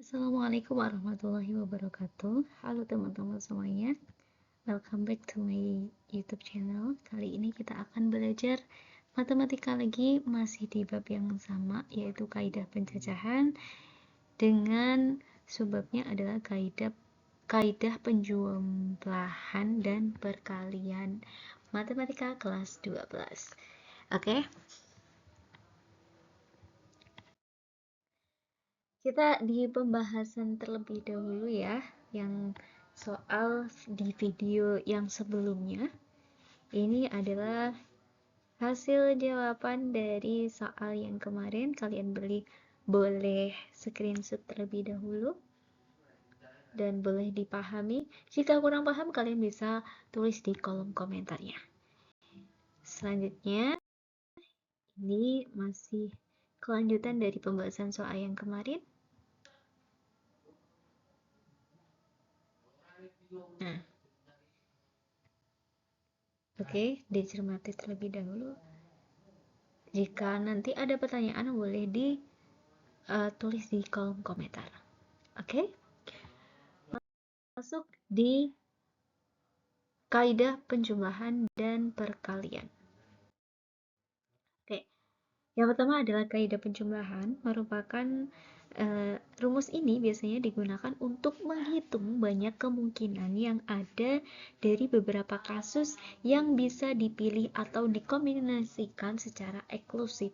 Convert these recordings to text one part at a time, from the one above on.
Assalamualaikum warahmatullahi wabarakatuh. Halo teman-teman semuanya. Welcome back to my YouTube channel. Kali ini kita akan belajar matematika lagi, masih di bab yang sama, yaitu kaidah penjajahan, dengan subbabnya adalah kaidah penjumlahan dan perkalian. Matematika kelas 12. Oke. Kita di pembahasan terlebih dahulu ya, yang soal di video yang sebelumnya. Ini adalah hasil jawaban dari soal yang kemarin. Kalian boleh screenshot terlebih dahulu dan boleh dipahami. Jika kurang paham, kalian bisa tulis di kolom komentarnya. Selanjutnya, ini masih kelanjutan dari pembahasan soal yang kemarin. Nah, oke, dicermati terlebih dahulu. Jika nanti ada pertanyaan, boleh ditulis di kolom komentar. Oke? Masuk di kaidah penjumlahan dan perkalian. Oke. Yang pertama adalah kaidah penjumlahan, merupakan rumus ini biasanya digunakan untuk menghitung banyak kemungkinan yang ada dari beberapa kasus yang bisa dipilih atau dikombinasikan secara eksklusif.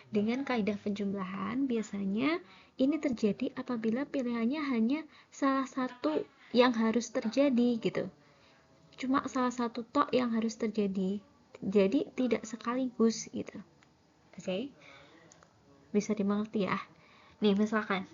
Dengan kaidah penjumlahan, biasanya ini terjadi apabila pilihannya hanya salah satu yang harus terjadi gitu. Cuma salah satu tok yang harus terjadi. Jadi tidak sekaligus gitu. Oke? Bisa dimengerti ya. Nih, misalkan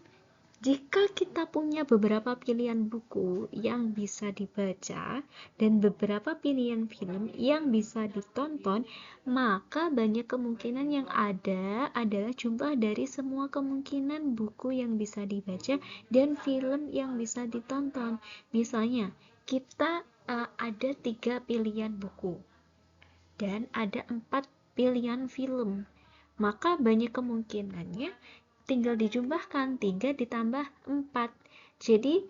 jika kita punya beberapa pilihan buku yang bisa dibaca dan beberapa pilihan film yang bisa ditonton, maka banyak kemungkinan yang ada adalah jumlah dari semua kemungkinan buku yang bisa dibaca dan film yang bisa ditonton. Misalnya, kita ada 3 pilihan buku dan ada 4 pilihan film. Maka banyak kemungkinannya tinggal dijumlahkan 3 ditambah 4. Jadi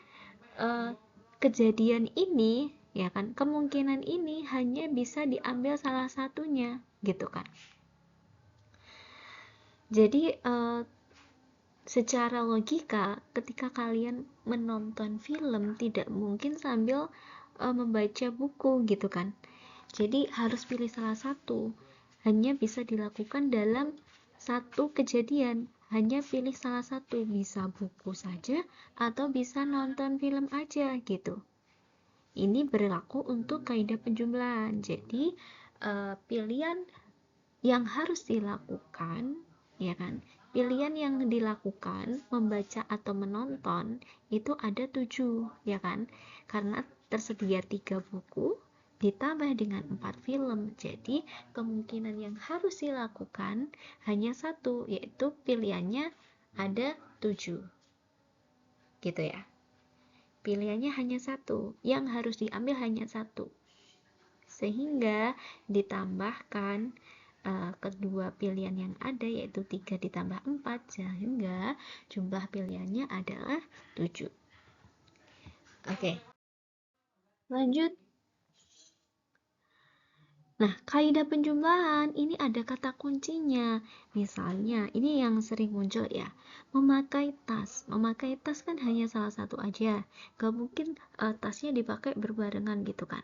kejadian ini ya kan, kemungkinan ini hanya bisa diambil salah satunya gitu kan. Jadi secara logika ketika kalian menonton film tidak mungkin sambil membaca buku gitu kan. Jadi harus pilih salah satu. Hanya bisa dilakukan dalam satu kejadian. Hanya pilih salah satu, bisa buku saja atau bisa nonton film aja gitu. Ini berlaku untuk kaidah penjumlahan. Jadi pilihan yang harus dilakukan, ya kan? Pilihan yang dilakukan membaca atau menonton itu ada 7, ya kan? Karena tersedia 3 buku ditambah dengan 4 film. Jadi kemungkinan yang harus dilakukan hanya satu, yaitu pilihannya ada 7. Gitu ya. Pilihannya hanya satu, yang harus diambil hanya satu. Sehingga ditambahkan kedua pilihan yang ada, yaitu 3 ditambah 4, sehingga jumlah pilihannya adalah 7. Oke. Lanjut. Nah, kaidah penjumlahan ini ada kata kuncinya. Misalnya, ini yang sering muncul ya, memakai tas. Memakai tas kan hanya salah satu aja. Gak mungkin tasnya dipakai berbarengan gitu kan.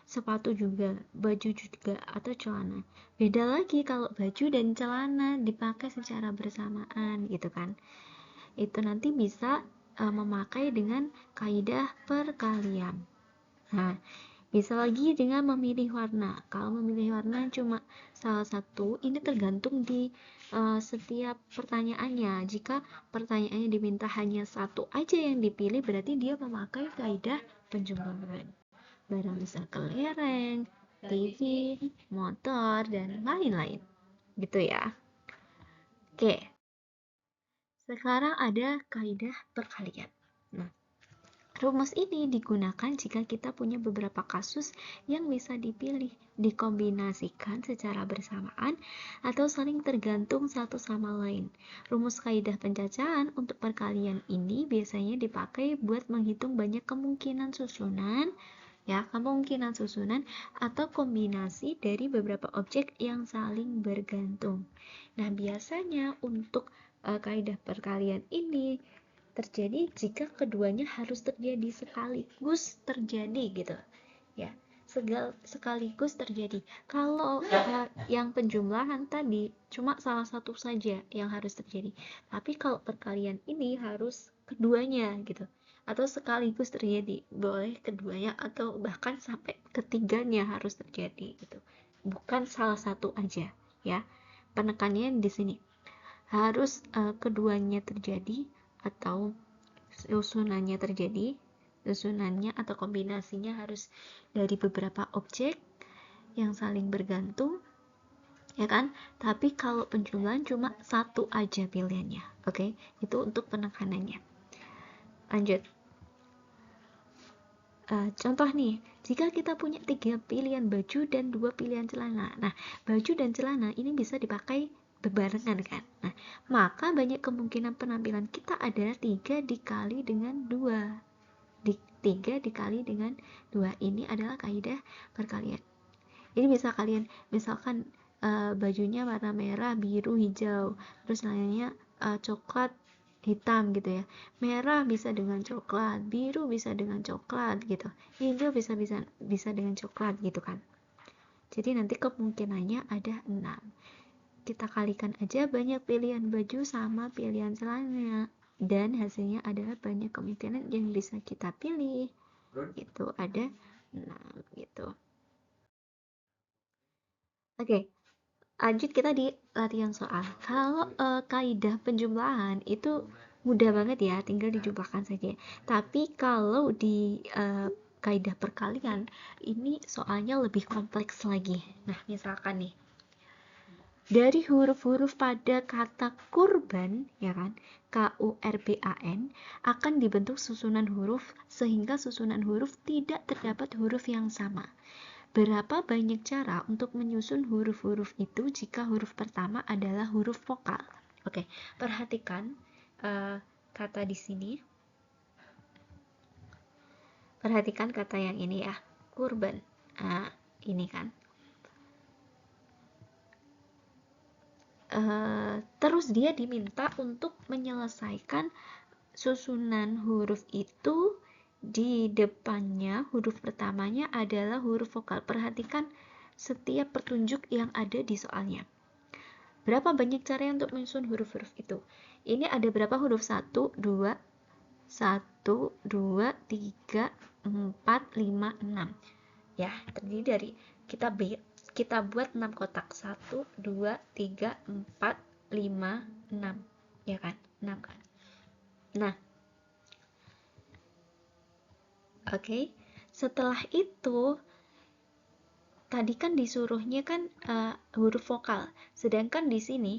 Sepatu juga, baju juga, atau celana. Beda lagi kalau baju dan celana dipakai secara bersamaan gitu kan. Itu nanti bisa memakai dengan kaidah perkalian. Nah, bisa lagi dengan memilih warna. Kalau memilih warna cuma salah satu, ini tergantung di setiap pertanyaannya. Jika pertanyaannya diminta hanya satu aja yang dipilih, berarti dia memakai kaidah penjumlahan. Barang bisa kelereng, TV, motor, dan lain-lain. Gitu ya. Oke. Sekarang ada kaidah perkalian. Nah, Rumus ini digunakan jika kita punya beberapa kasus yang bisa dipilih, dikombinasikan secara bersamaan, atau saling tergantung satu sama lain. Rumus kaidah pencacahan untuk perkalian ini biasanya dipakai buat menghitung banyak kemungkinan susunan, atau kombinasi dari beberapa objek yang saling bergantung. Nah, biasanya untuk kaidah perkalian ini terjadi jika keduanya harus terjadi sekaligus terjadi gitu ya, sekaligus terjadi. Kalau yang penjumlahan tadi cuma salah satu saja yang harus terjadi, tapi kalau perkalian ini harus keduanya gitu, atau sekaligus terjadi, boleh keduanya atau bahkan sampai ketiganya harus terjadi gitu, bukan salah satu aja ya. Penekannya di sini harus keduanya terjadi atau susunannya atau kombinasinya harus dari beberapa objek yang saling bergantung, ya kan? Tapi kalau penjumlahan cuma satu aja pilihannya. Oke, itu untuk penekanannya. Lanjut. Contoh nih, jika kita punya 3 pilihan baju dan 2 pilihan celana. Nah, baju dan celana ini bisa dipakai berbarengan kan. Nah, maka banyak kemungkinan penampilan kita adalah 3 dikali dengan 2. 3 dikali dengan 2. Ini adalah kaidah perkalian. Ini bisa kalian misalkan bajunya warna merah, biru, hijau, terus lainnya coklat, hitam gitu ya. Merah bisa dengan coklat, biru bisa dengan coklat gitu. Hijau bisa dengan coklat gitu kan. Jadi nanti kemungkinannya ada 6. Kita kalikan aja banyak pilihan baju sama pilihan celana, dan hasilnya adalah banyak kemungkinan yang bisa kita pilih. Itu ada 6 gitu. Oke, lanjut kita di latihan soal. Kalau kaidah penjumlahan itu mudah banget ya, tinggal dijumlahkan saja. Tapi kalau di kaidah perkalian ini soalnya lebih kompleks lagi. Nah, misalkan nih, dari huruf-huruf pada kata kurban, ya kan, KURBAN, akan dibentuk susunan huruf sehingga susunan huruf tidak terdapat huruf yang sama. Berapa banyak cara untuk menyusun huruf-huruf itu jika huruf pertama adalah huruf vokal? Oke, perhatikan kata di sini. Perhatikan kata yang ini ya, kurban. Nah, ini kan. Terus dia diminta untuk menyelesaikan susunan huruf itu, di depannya huruf pertamanya adalah huruf vokal. Perhatikan setiap petunjuk yang ada di soalnya. Berapa banyak cara untuk menyusun huruf-huruf itu? Ini ada berapa huruf? 1, 2, 1, 2, 3, 4, 5, 6. Ya, terdiri dari kita buat 6 kotak. 1, 2, 3, 4, 5, 6. Ya kan? 6 kan? Nah, oke. Setelah itu, tadi kan disuruhnya kan huruf vokal. Sedangkan di sini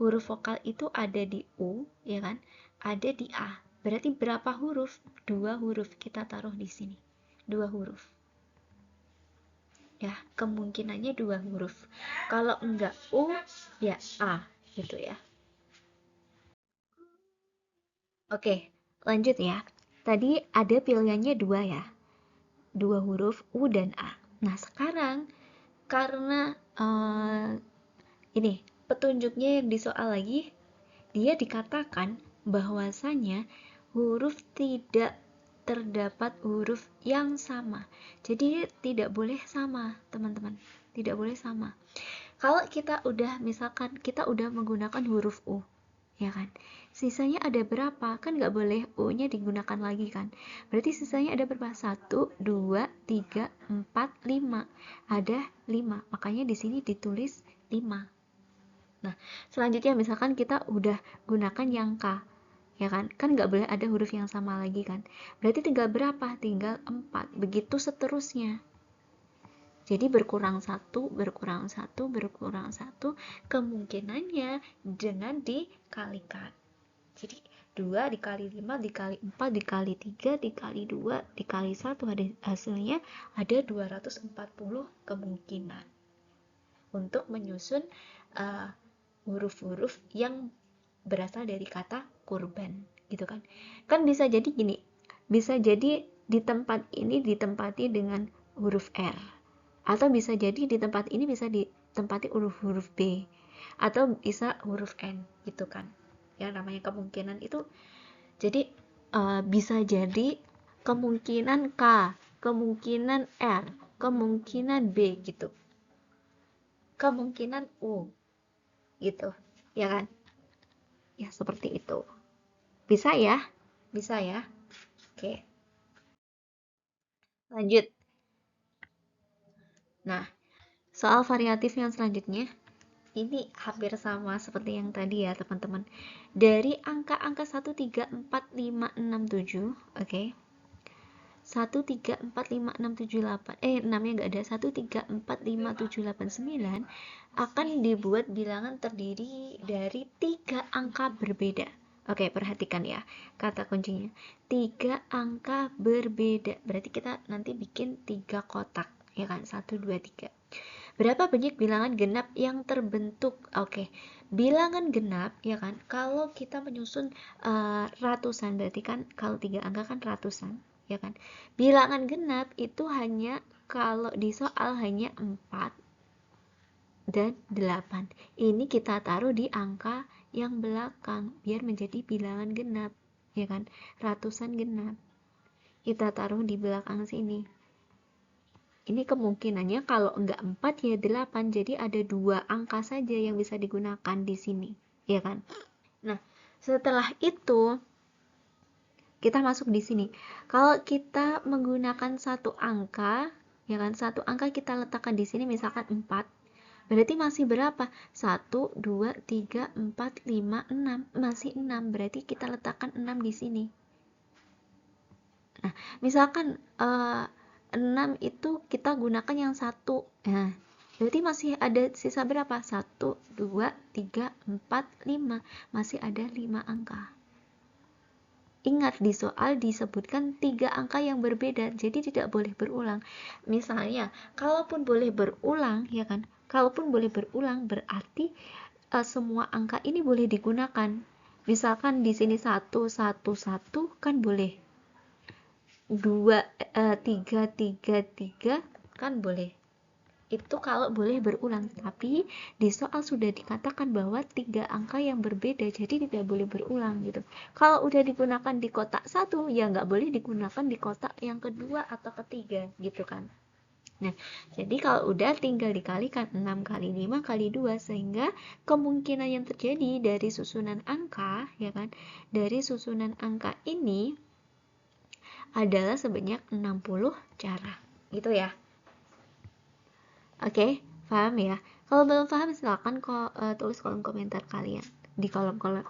huruf vokal itu ada di U, ya kan? Ada di A. Berarti berapa huruf? 2 huruf kita taruh di sini. 2 huruf. Ya, kemungkinannya 2 huruf. Kalau enggak U, ya A, gitu ya. Oke, lanjut ya. Tadi ada pilihannya 2 ya. 2 huruf U dan A. Nah, sekarang karena ini petunjuknya yang di soal lagi, dia dikatakan bahwasanya huruf tidak terdapat huruf yang sama. Jadi tidak boleh sama, teman-teman. Tidak boleh sama. Kalau kita udah misalkan kita udah menggunakan huruf U, ya kan, sisanya ada berapa? Kan nggak boleh U-nya digunakan lagi kan. Berarti sisanya ada berapa? 1, 2, 3, 4, 5. Ada 5. Makanya di sini ditulis 5. Nah, selanjutnya misalkan kita udah gunakan yang K, ya kan nggak boleh ada huruf yang sama lagi kan. Berarti tinggal berapa? Tinggal 4. Begitu seterusnya. Jadi berkurang 1, berkurang 1, berkurang 1, kemungkinannya dengan dikalikan. Jadi 2 dikali 5 dikali 4 dikali 3 dikali 2 dikali 1, hasilnya ada 240 kemungkinan untuk menyusun huruf-huruf yang berasal dari kata kurban gitu kan. Kan bisa jadi gini, bisa jadi di tempat ini ditempati dengan huruf R, atau bisa jadi di tempat ini bisa ditempati huruf-huruf B, atau bisa huruf N gitu kan. Yang namanya kemungkinan itu jadi bisa jadi kemungkinan K, kemungkinan R, kemungkinan B gitu, kemungkinan U gitu, ya kan? Ya seperti itu. Bisa ya? Bisa ya? Oke. Lanjut. Nah, soal variatif yang selanjutnya ini hampir sama seperti yang tadi ya teman-teman. Dari angka-angka 1, 3, 4, 5, 6, 7, oke. 1, 3, 4, 5, 6, 7, 8, 6-nya nggak ada, 1, 3, 4, 5, 7, 8, 9 akan dibuat bilangan terdiri dari 3 angka berbeda. Oke, perhatikan ya kata kuncinya. 3 angka berbeda. Berarti kita nanti bikin 3 kotak, ya kan? 1, 2, 3. Berapa banyak bilangan genap yang terbentuk? Oke, bilangan genap ya kan, kalau kita menyusun ratusan, berarti kan kalau 3 angka kan ratusan ya kan. Bilangan genap itu hanya kalau di soal hanya 4 dan 8. Ini kita taruh di angka yang belakang biar menjadi bilangan genap ya kan. Ratusan genap kita taruh di belakang sini. Ini kemungkinannya kalau enggak 4 ya 8, jadi ada 2 angka saja yang bisa digunakan di sini, ya kan? Nah, setelah itu kita masuk di sini. Kalau kita menggunakan satu angka, ya kan? Satu angka kita letakkan di sini misalkan 4. Berarti masih berapa? 1, 2, 3, 4, 5, 6. Masih 6. Berarti kita letakkan 6 di sini. Nah, misalkan 6 itu kita gunakan yang 1. Nah, berarti masih ada sisa berapa? 1, 2, 3, 4, 5. Masih ada 5 angka. Ingat, di soal disebutkan 3 angka yang berbeda, jadi tidak boleh berulang. Misalnya, kalaupun boleh berulang, ya kan? Kalaupun boleh berulang, berarti semua angka ini boleh digunakan. Misalkan di sini 1, 1, 1 kan boleh. 3, 3, 3 kan boleh. Itu kalau boleh berulang, tapi di soal sudah dikatakan bahwa 3 angka yang berbeda, jadi tidak boleh berulang gitu. Kalau udah digunakan di kotak 1, ya nggak boleh digunakan di kotak yang kedua atau ketiga gitu kan. Nah, jadi kalau udah tinggal dikalikan 6 kali 5 kali 2, sehingga kemungkinan yang terjadi dari susunan angka, ya kan, dari susunan angka ini adalah sebanyak 60 cara. Gitu ya. Oke, paham ya? Kalau belum paham silakan tulis kolom komentar kalian di kolom-kolom.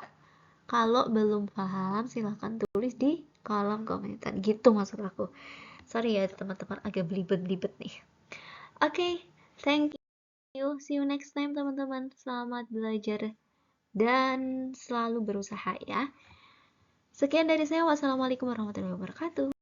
Kalau belum paham silahkan tulis di kolom komentar. Gitu maksud aku. Sorry ya teman-teman, agak belibet-belibet nih. Oke, thank you. See you next time teman-teman. Selamat belajar dan selalu berusaha ya. Sekian dari saya. Wassalamualaikum warahmatullahi wabarakatuh.